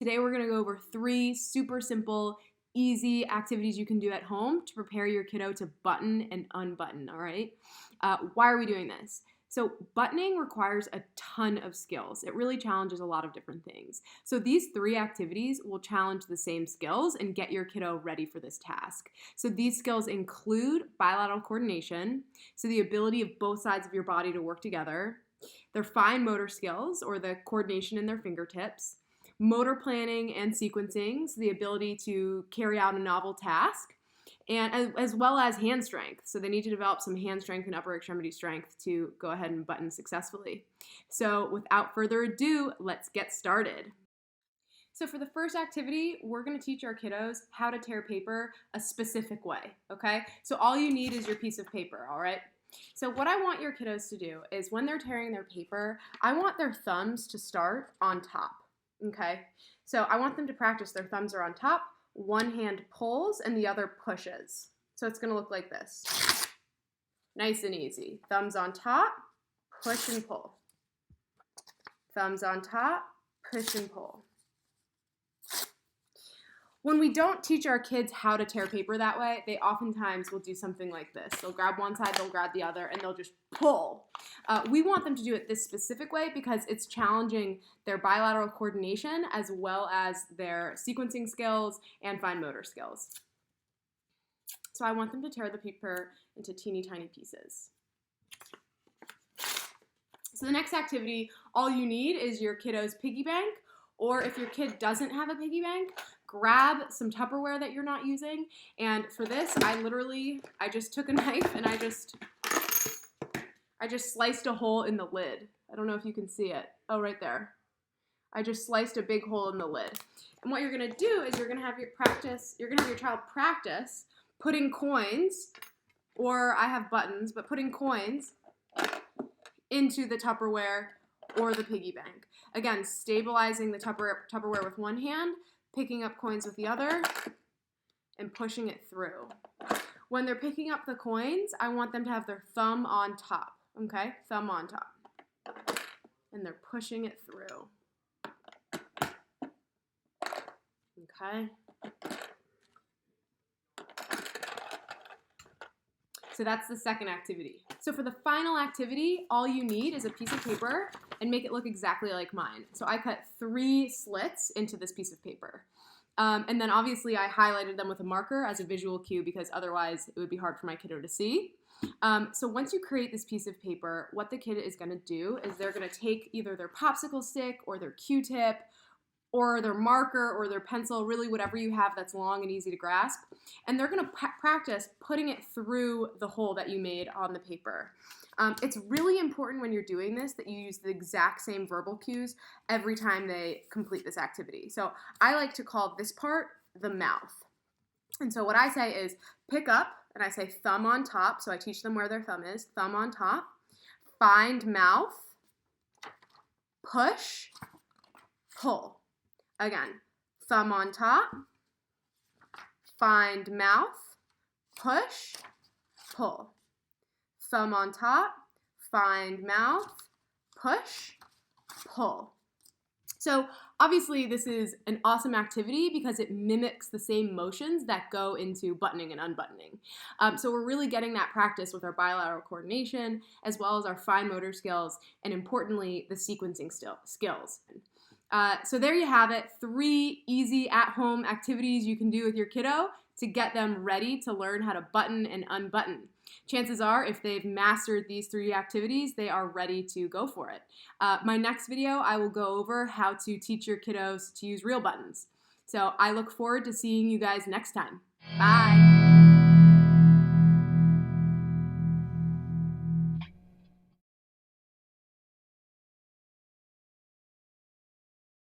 Today we're going to go over 3 super simple, easy activities you can do at home to prepare your kiddo to button and unbutton, all right? Why are we doing this? So buttoning requires a ton of skills. It really challenges a lot of different things. So these 3 activities will challenge the same skills and get your kiddo ready for this task. So these skills include bilateral coordination, so the ability of both sides of your body to work together, their fine motor skills, or the coordination in their fingertips, motor planning and sequencing, so the ability to carry out a novel task, and as well as hand strength. So they need to develop some hand strength and upper extremity strength to go ahead and button successfully. So without further ado, let's get started. So for the first activity, we're going to teach our kiddos how to tear paper a specific way, okay? So all you need is your piece of paper, all right? So what I want your kiddos to do is when they're tearing their paper, I want their thumbs to start on top. Okay, so I want them to practice. Their thumbs are on top, one hand pulls and the other pushes. So it's going to look like this. Nice and easy. Thumbs on top, push and pull. Thumbs on top, push and pull. When we don't teach our kids how to tear paper that way, they oftentimes will do something like this. They'll grab one side, they'll grab the other, and they'll just pull. We want them to do it this specific way because it's challenging their bilateral coordination as well as their sequencing skills and fine motor skills. So I want them to tear the paper into teeny tiny pieces. So the next activity, all you need is your kiddo's piggy bank, or if your kid doesn't have a piggy bank, grab some Tupperware that you're not using. And for this, I just took a knife and I just sliced a hole in the lid. I don't know if you can see it. Oh, right there. I just sliced a big hole in the lid. And what you're gonna do is you're gonna have your child practice putting coins, or I have buttons, but putting coins into the Tupperware or the piggy bank. Again, stabilizing the Tupperware with one hand, picking up coins with the other, and pushing it through. When they're picking up the coins, I want them to have their thumb on top, okay? Thumb on top. And they're pushing it through. Okay? So that's the second activity. So for the final activity, all you need is a piece of paper and make it look exactly like mine. So I cut 3 slits into this piece of paper. And then obviously I highlighted them with a marker as a visual cue because otherwise it would be hard for my kiddo to see. So once you create this piece of paper, what the kid is gonna do is they're gonna take either their popsicle stick or their Q-tip or their marker or their pencil, really whatever you have that's long and easy to grasp, and they're gonna practice putting it through the hole that you made on the paper. It's really important when you're doing this that you use the exact same verbal cues every time they complete this activity. So I like to call this part the mouth. And so what I say is pick up, and I say thumb on top, so I teach them where their thumb is, thumb on top, find mouth, push, pull. Again, thumb on top, find mouth, push, pull. Thumb on top, find mouth, push, pull. So obviously this is an awesome activity because it mimics the same motions that go into buttoning and unbuttoning. So we're really getting that practice with our bilateral coordination as well as our fine motor skills and importantly the sequencing skills. So there you have it, 3 easy at-home activities you can do with your kiddo to get them ready to learn how to button and unbutton. Chances are, if they've mastered these 3 activities, they are ready to go for it. My next video, I will go over how to teach your kiddos to use real buttons. So I look forward to seeing you guys next time. Bye!